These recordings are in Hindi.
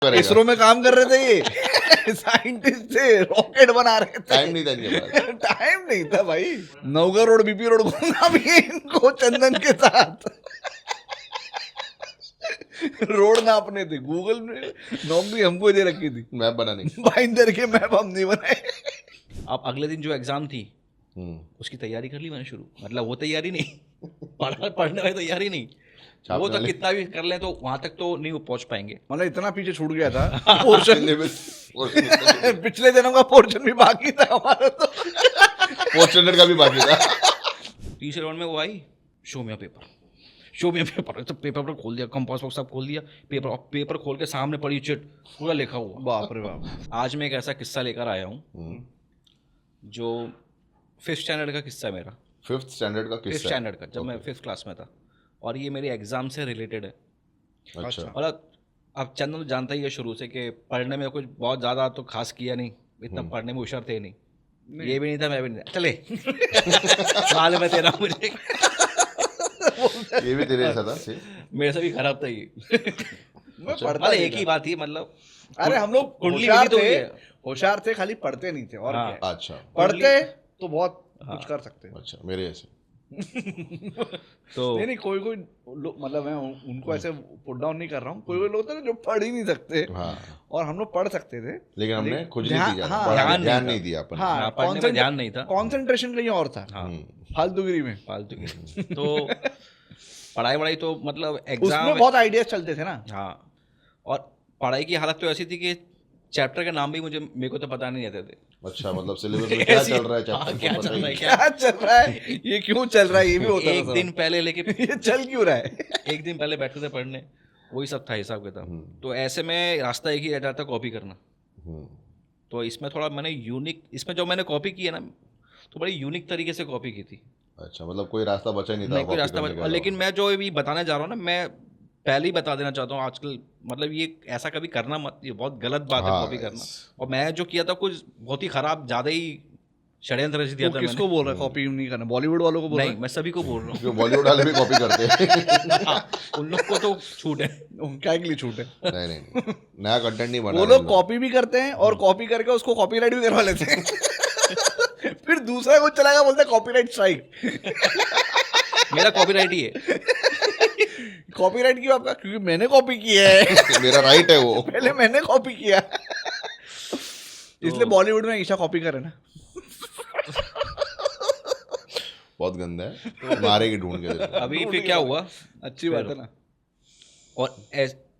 इसरो में काम कर रहे थे ये साइंटिस्ट थे, रॉकेट बना रहे थे। टाइम नहीं था इनके पास। टाइम नहीं था भाई। नौगा रोड बीपी रोड घूमना भी इनको चंदन के साथ। रोड नापने थे, गूगल ने नौकरी हमको दे रखी थी, मैप बनाने की। बाइंडर के मैप हम नहीं बनाए। अब अगले दिन जो एग्जाम थी उसकी तैयारी कर ली मैंने शुरू। मतलब वो तैयारी नहीं, पढ़ने वाली तैयारी नहीं, वो तो कितना भी कर ले तो वहां तक तो नहीं वो पहुंच पाएंगे। मतलब इतना पीछे छूट गया था पोर्शन। पोर्शन पिछले दिनों का पोर्शन भी बाकी था हमारा तो। का भी बाकी था। तीसरे राउंड में वो आई, शो में पेपर, शो में पेपर। तो पेपर खोल दिया, कंपास बॉक्स सब खोल दिया, पेपर खोल के सामने पड़ी चिट, पूरा लिखा हुआ। बाप रे बाप। आज मैं एक ऐसा किस्सा लेकर आया हूँ जो 5th स्टैंडर्ड का किस्सा है मेरा। 5th स्टैंडर्ड का 5th किस्सा। स्टैंडर्ड का, जब मैं 5th क्लास में था, और ये मेरे एग्जाम से रिलेटेड है। अच्छा। और अब चंदन जानता ही है शुरू से कि पढ़ने में कुछ बहुत ज़्यादा तो खास किया नहीं, इतना पढ़ने में होशियार थे नहीं। ये भी नहीं था, मैं भी नहीं था। चले मालूम है तेरा मुझे। ये भी तेरे जैसा था से? मेरे से भी खराब था ये। मैं पढ़ता मतलब नहीं एक ही था। बात थी, मतलब अरे हम लोग कुंडली होशियार मिली तो थे, हुई है। होशियार थे, खाली पढ़ते नहीं थे। और हाँ। क्या है? अच्छा पढ़ते तो बहुत कुछ कर सकते हैं। अच्छा, मेरे जैसे। तो नहीं नहीं, कोई कोई लोग, मतलब मैं उनको ऐसे पुट डाउन नहीं कर रहा हूँ। कोई कोई लोग थे ना जो पढ़ ही नहीं सकते, हाँ, और हम लोग पढ़ सकते थे। लेकिन हमने खुजली ध्यान- की ज्यादा, हाँ, पढ़ा- ध्यान ध्यान नहीं नहीं दिया अपन। हाँ, पढ़ने में ध्यान नहीं था। कॉन्सेंट्रेशन कहीं और था, हाँ, फालतूगिरी में। फालतू की। तो पढ़ाई वढ़ाई तो मतलब उसमें एग्जाम, बहुत आइडियाज चलते थे ना। हाँ, और पढ़ाई की हालत तो ऐसी थी कि चैप्टर के नाम भी मेरे को तो पता नहीं रहते थे। अच्छा, मतलब सिलेबस में क्या चल रहा है हाँ, चैप्टर क्या को चल पता ही रहा है, नहीं। क्या क्या चल रहा है, ये क्यों चल रहा है, ये भी होता एक था दिन पहले लेके ये चल क्यों रहा है। एक दिन पहले बैठते थे पढ़ने, वही सब था हिसाब किताब। तो ऐसे में रास्ता एक ही रह जाता, कॉपी करना। हम्म, तो इसमें थोड़ा मैंने यूनिक, इसमें जो मैंने कॉपी की है ना, तो बड़ी यूनिक तरीके से कॉपी की थी। अच्छा, मतलब कोई रास्ता बचा ही नहीं था नहीं कोई copy रास्ता करने के अलावा। लेकिन मैं जो अभी बताने जा रहा हूँ ना, मैं पहले ही बता देना चाहता हूँ आजकल, मतलब ये ऐसा कभी करना मत, ये बहुत गलत बात है हाँ, कॉपी करना। और मैं जो किया था कुछ बहुत ही खराब, ज़्यादा ही षड्यंत्र रच दिया तू था किसको मैंने। बोल रहा है कॉपी नहीं करना? बॉलीवुड वालों को बोल रहा नहीं, मैं सभी को बोल रहा जो बॉलीवुड वाले भी कॉपी करते हैं। हूँ। उन लोग को तो छूट है। है? क्या के लिए छूट है? नहीं नहीं नहीं, नया कंटेंट नहीं बना वो रहे लोग लोग। कॉपी भी करते हैं और कॉपी करके उसको कॉपीराइट भी करवा लेते हैं। फिर दूसरा कुछ चलाएगा, बोलते हैं कॉपीराइट स्ट्राइक। मेरा कॉपीराइट ही है। कॉपीराइट क्यों आपका? क्योंकि मैंने कॉपी किया है। मेरा राइट है वो। पहले मैंने कॉपी किया, इसलिए बॉलीवुड में ईशा कॉपी करे ना। बहुत गंदा है, मारेगी ढूंढ के तेरे को। अभी फिर क्या हुआ, अच्छी बात है ना। और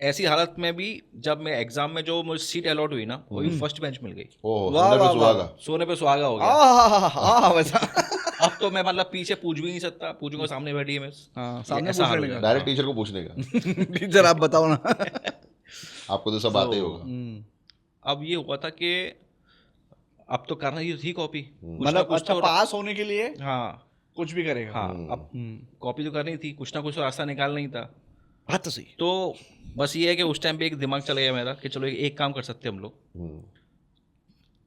ऐसी हालत में भी जब मैं एग्जाम में जो मुझे सीट अलॉट हुई ना, वो भी फर्स्ट बेंच मिल गई। ओह, वाह, सोने पे वाह, सुहागा। सोने पे सुहागा हो गया। वैसा। अब तो मैं मतलब पीछे पूछ भी नहीं सकता, पूछूंगा सामने बैठी है मैं। हाँ, सामने ऐसा हाल पूछने हो का। गया। डायरेक्ट टीचर को पूछने का। टीचर आप बताओ ना। आपको तो सब आते ही होगा। अब ये हुआ था कि अब तो करना ही थी कॉपी, मतलब अच्छा, पास होने के लिए हाँ कुछ भी करेगा। हाँ, अब कॉपी तो करनी थी, कुछ ना कुछ तो रास्ता निकालना ही था। बात तो सही। तो बस ये है कि उस टाइम पे एक दिमाग चला गया मेरा कि चलो एक काम कर सकते हैं हम लोग।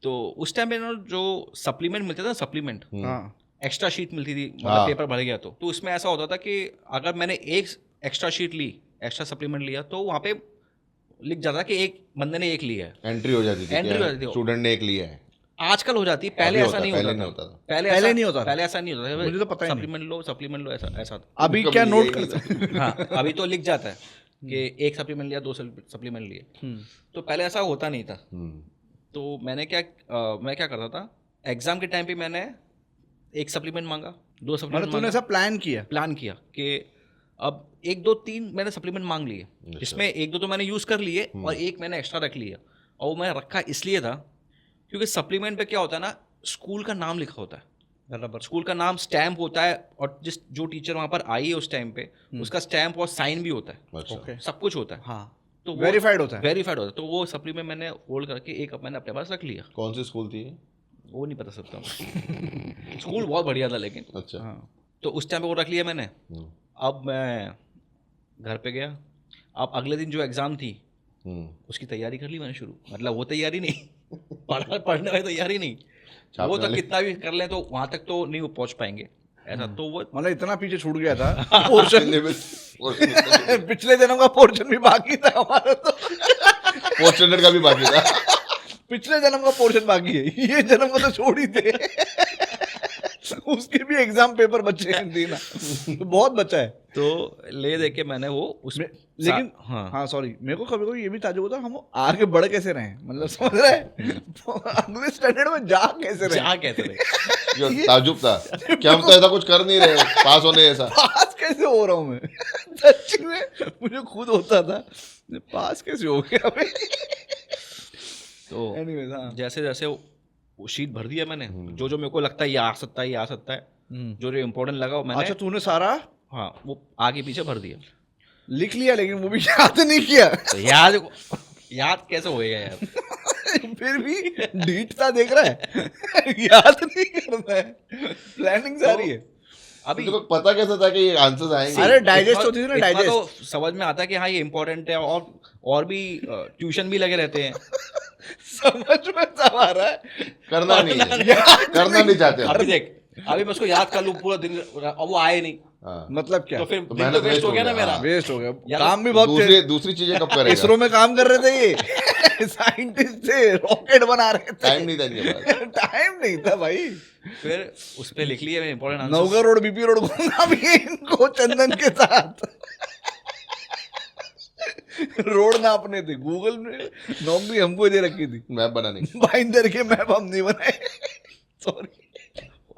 तो उस टाइम पे ना जो सप्लीमेंट मिलते थे ना, सप्लीमेंट हाँ, एक्स्ट्रा शीट मिलती थी, हाँ। मतलब पेपर भर गया तो उसमें ऐसा होता था कि अगर मैंने एक एक्स्ट्रा शीट ली, एक्स्ट्रा सप्लीमेंट लिया, तो वहाँ पे लिख जाता कि एक बंदे ने एक लिया है, एंट्री हो जाती थी, Entry हो जाती थी। स्टूडेंट ने एक लिया है। आजकल हो जाती है, पहले अभी ऐसा नहीं पहले होता नहीं था। होता था। पहले नहीं होता था। पहले ऐसा नहीं होता था, मुझे तो पता ही नहीं। सप्लीमेंट लो ऐसा था। अभी कभी क्या लिया नोट ही कर नहीं सकते? हाँ, अभी तो लिख जाता है कि एक सप्लीमेंट लिया, 2 सप्लीमेंट लिए। तो पहले ऐसा होता नहीं था। तो मैं क्या करता था, एग्जाम के टाइम पे मैंने एक सप्लीमेंट मांगा, 2 सप्लीमेंट मतलब तूने ऐसा प्लान किया? प्लान किया कि अब 1 2 3 मैंने सप्लीमेंट मांग लिए, जिसमें 1 2 तो मैंने यूज़ कर लिए और एक मैंने एक्स्ट्रा रख लिया। और वो मैं रखा इसलिए था क्योंकि सप्लीमेंट पे क्या होता है ना, स्कूल का नाम लिखा होता है, बराबर। स्कूल का नाम स्टैम्प होता है, और जो टीचर वहाँ पर आई है उस टाइम पे, उसका स्टैम्प और साइन भी होता है, अच्छा, ओके। सब कुछ होता है। हाँ, तो वेरीफाइड होता है। वेरीफाइड होता है। तो वो सप्लीमेंट मैंने होल्ड करके एक मैंने अपने पास रख लिया। कौन सी स्कूल थी ये? वो नहीं बता सकता स्कूल बहुत बढ़िया था लेकिन। अच्छा। हाँ, तो उस टाइम पे वो रख लिया मैंने। अब मैं घर पे गया, अब अगले दिन जो एग्ज़ाम थी उसकी तैयारी कर ली मैंने शुरू। मतलब वो तैयारी नहीं, पढ़ने वाली तैयारी नहीं, वो तो कितना भी कर ले तो वहाँ तक तो नहीं वो पहुँच पाएंगे ऐसा। तो वो मतलब इतना पीछे छूट गया था पोर्शन। पोर्शन पिछले दिनों का पोर्शन भी बाकी था हमारा तो। फोर्थ स्टैंडर्ड का भी बाकी था। पिछले जन्म का पोर्शन बाकी है, ये जन्म का तो छोड़ ही दे। उसके भी एग्जाम पेपर बचे हैं देना, तो बहुत बचा है। तो ले दे के मैंने वो उसमें लेकिन हाँ सॉरी, मेरे को कभी कभी ये भी ताजुब होता हम आगे बढ़ कैसे रहे हैं, मतलब समझ रहे हैं अगले स्टैंडर्ड में जा कैसे रहे, जा कैसे रहे। जो ताजुब था कि हम तो ऐसा कुछ कर नहीं रहे पास होने ऐसा। पास कैसे हो रहा हूँ मैं, सच्ची में मुझे खुद होता था पास कैसे हो गया भाई। तो Anyways, हाँ। जैसे जैसे वो शीट भर दिया मैंने, जो जो मेरे को लगता है ये आ सकता है, ये आ सकता है, जो जो इम्पोर्टेंट लगा वो मैंने, अच्छा तूने सारा हाँ वो आगे पीछे भर दिया। लिख लिया लेकिन वो भी याद नहीं किया। तो याद कैसे होएगा यार। फिर भी ढीठता देख रहा है, याद नहीं करना है, प्लानिंग सारी है। अभी तो पता कैसा था कि ये आंसर्स आएंगे? अरे डाइजेस्ट होती थी ना, इतना डाइजेस्ट तो समझ में आता है कि हाँ ये इम्पोर्टेंट है, और भी ट्यूशन भी लगे रहते हैं। समझ में सब आ रहा है, करना नहीं है, करना नहीं चाहते हम। अभी देख, अभी मैं उसको याद कर लूं पूरा दिन और वो आए नहीं, हाँ। मतलब क्या, तो फिर तो दिन मेहनत तो वेस्ट हो गया ना हाँ। मेरा। वेस्ट हो गया, यार काम भी बहुत थे, दूसरी चीजें कब करेगा? इसरो में काम कर रहे थे ये साइंटिस्ट थे, रॉकेट बना रहे थे, टाइम नहीं था इनके पास। टाइम नहीं था भाई। फिर उस पे लिख लिए इम्पोर्टेंट आंसर। नौका रोड बीपी रोड घूमना भी है इनको चंदन के साथ। रोड नापने थे, गूगल ने नौकरी हमको दे रखी थी, मैप बनाने की। बाइंडर के मैप हम नहीं बनाए। सॉरी,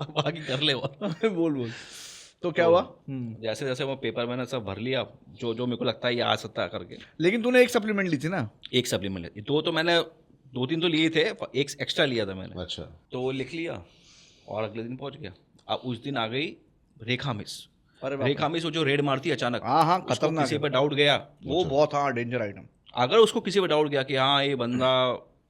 बाकी कर ले वो। बोल बोल। तो क्या हुआ? जैसे जैसे वो पेपर मैंने सब भर लिया, जो जो मेरे को लगता है ये आ सकता है करके। लेकिन तूने एक सप्लीमेंट ली थी ना? एक सप्लीमेंट ली, दो तो मैंने, 2-3 तो लिए थे, एक एक्स्ट्रा लिया था मैंने। अच्छा। तो वो लिख लिया और अगले दिन पहुंच गया। अब उस दिन आ गई रेखा मिस। अरे रेखा मिस वो जो रेड मारती है अचानक, हाँ हाँ, उसको खतरनाक किसी है। पे डाउट गया, वो बहुत हाँ डेंजर आइटम। अगर उसको किसी पे डाउट गया कि हाँ ये बंदा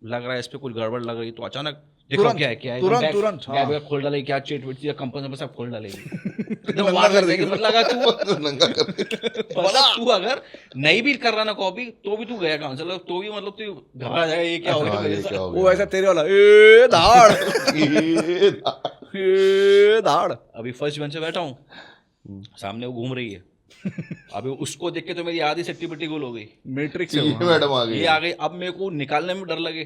लग रहा है इस पे कुछ गड़बड़ लग रही, तो अचानक देखो तुरंत, क्या है तुरंत, बैग- तुरंत, बैग हाँ। वैग खोल डालेगी, क्या चेट वेट कंपनी में सब खोल डालेगी। नंगा वार कर कर देगी। देगी। मतलब अगर तू नंगा कर दे। मतलब तू अगर नहीं भी कर रहा ना कॉपी, तो भी तू गया काउंसलर, तो भी मतलब तू घबरा जाएगा ये क्या हो हाँ, ये गया। क्या हो वो गया? ऐसा तेरे वाला ए धाड़ ये ए धाड़। अभी फर्स्ट बेंच पे बैठा हूँ, सामने वो घूम रही है। अभी उसको देख के तो मेरी आधी सट्टी पिट्टी गुल हो गई, मैट्रिक्स ये मैडम आ गई। ये आ गई। अब मेरे को निकालने में डर लगे,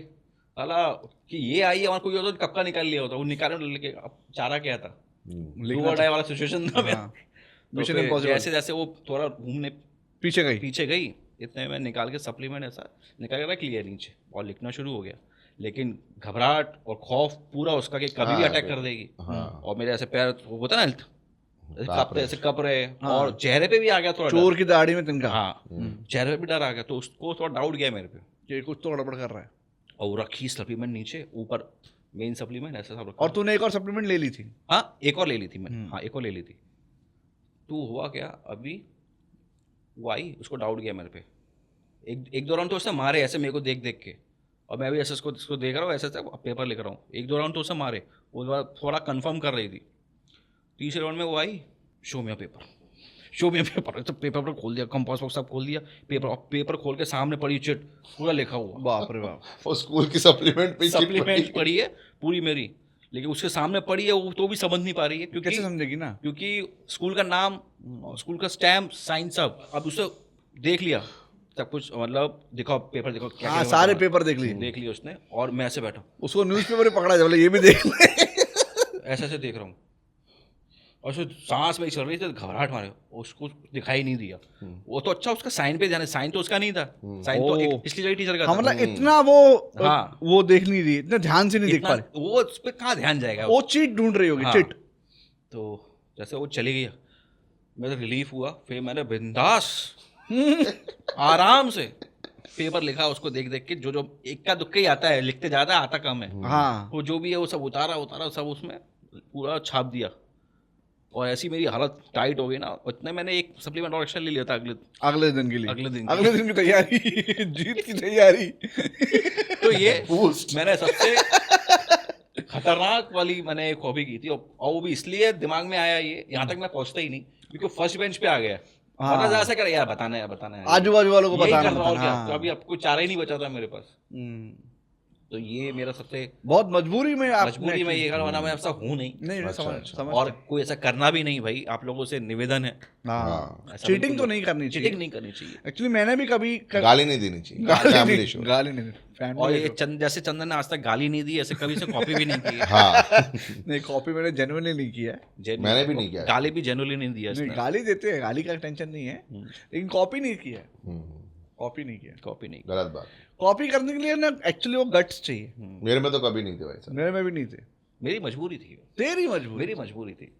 साला कि ये आई है और कोई होता तो कब का निकाल लिया होता। वो निकालने में डर लगे, अब चारा क्या था, डू और डाई वाला सिचुएशन था मेरा। हाँ। तो Mission फिर Impossible। जैसे जैसे वो थोड़ा घूमने पीछे गई। पीछे गई, इतने में निकाल के सप्लीमेंट ऐसा निकाल के रख लिया नीचे और लिखना शुरू हो गया। लेकिन घबराहट और खौफ पूरा उसका कि कभी भी हाँ, अटैक कर देगी। हाँ। और मेरे ऐसे पैर वो होता ना ऐसे काँप कांपते, रहे। ऐसे कप रहे, हाँ। और चेहरे पे भी आ गया थोड़ा चोर डर। की दाढ़ी में तिनका, हाँ, चेहरे पे भी डर आ गया, तो उसको थोड़ा डाउट गया मेरे पे। ये कुछ तो गड़बड़ कर रहा है। और वो रखी सप्लीमेंट नीचे, ऊपर मेन सप्लीमेंट ऐसा सब रखा। और तूने एक और सप्लीमेंट ले ली थी? हाँ एक और ले ली थी मैंने, हाँ एक और ले ली थी। तो हुआ क्या, अभी वो आई, उसको डाउट गया मेरे पे। एक दो राउंड तो उसने मारे ऐसे मेरे को देख देख के, और मैं भी ऐसे इसको देख रहा हूँ, ऐसे पेपर लिख रहा हूँ। एक दो राउंड तो उसने मारे, वो थोड़ा कंफर्म कर रही थी। तीसरे राउंड में वो आई, show me paper, show me paper. तो पेपर पर खोल दिया, कंपास बॉक्स सब खोल दिया, पेपर खोल के सामने पड़ी चिट, पूरा लिखा हुआ। बाप रे बाप। वो स्कूल की सप्लीमेंट पे सप्लीमेंट पड़ी है पूरी मेरी, लेकिन उसके सामने पड़ी है, वो तो भी समझ नहीं पा रही है। कैसे क्योंकि समझेगी ना? क्योंकि स्कूल का नाम, स्कूल का स्टैम्प, साइन सब। अब उसे देख लिया सब कुछ, मतलब दिखाओ पेपर, देखो क्या हाँ क्या सारे लिखा पेपर देख लिए। देख लिया उसने, और मैं ऐसे बैठा उसको न्यूज़पेपर ही पकड़ा जाए, बोले ये भी देख ले। ऐसे ऐसे देख रहा हूँ, और उसमें सांस में चल रही थी, घबराहट मारे, उसको दिखाई नहीं दिया। वो तो अच्छा उसका साइन पे ध्यान है, साइन तो उसका नहीं था, साइन तो एक पिछली जगह टीचर का हाँ था। मतलब इतना वो हाँ। वो देख नहीं रही, इतना ध्यान से नहीं देख पा इतना रही। वो उस पर कहाँ ध्यान जाएगा। वो चीट ढूंढ रही होगी, हाँ। चिट। तो जैसे वो चली गई, मेरा रिलीफ हुआ। फिर मैंने बिंदास आराम से पेपर लिखा, उसको देख देख के, जो जो इक्का दुक्का ही आता है, लिखते जाता है, आता कम है। हाँ वो जो भी है वो सब उतारा सब उसमें पूरा छाप दिया। और ऐसी मेरी हालत टाइट हो गई ना, उतने मैंने एक सप्लीमेंट और एक्स्ट्रा ले लिया था अगले दिन के लिए, अगले दिन के अगले दिन की तैयारी, जीत की तैयारी। तो ये Boost। मैंने सबसे खतरनाक वाली मैंने एक हॉबी की थी, और वो भी इसलिए दिमाग में आया ये, यहाँ तक मैं पहुंचता ही नहीं, क्योंकि फर्स्ट बेंच पे आ गया। हाँ। पता जा सके यार, बताना है आजू बाजू वालों को यही बताना कर रहा हूँ था, क्या, हाँ। तो अभी अब कोई चारा ही नहीं बचा था मेरे पास। तो ये मेरा सबसे बहुत मजबूरी में आप मजबूरी में ये कर, वरना मैं ऐसा हूँ नहीं। नहीं अच्छा, समझ अच्छा। समझ और कोई ऐसा करना भी नहीं भाई, आप लोगों से निवेदन है, हाँ ऐसा चीटिंग बिल्कुल तो नहीं करनी चीटिंग चाहिए। नहीं करनी चाहिए। एक्चुअली मैंने भी कभी गाली नहीं देनी चाहिए, गाली फैमिली नहीं शो। गाली नहीं और फैमिली ये जैसे चंदन ने आज तक गाली नहीं दी, ऐसे कभी से कॉपी भी नहीं की है। हाँ नहीं कॉपी मैंने जेन्युइनली नहीं किया है। मैंने भी नहीं किया। गाली भी जेन्युइनली नहीं दिया नहीं इसने। गाली देते हैं, गाली का टेंशन नहीं है, लेकिन कॉपी नहीं किया है। हम्म, कॉपी नहीं किया। कॉपी नहीं। गलत बात। कॉपी करने के लिए ना एक्चुअली वो गट्स चाहिए। मेरे में तो कभी नहीं थे भाई साहब। मेरे में भी नहीं थे। मेरी मजबूरी थी, तेरी मजबूरी। मेरी मजबूरी थी।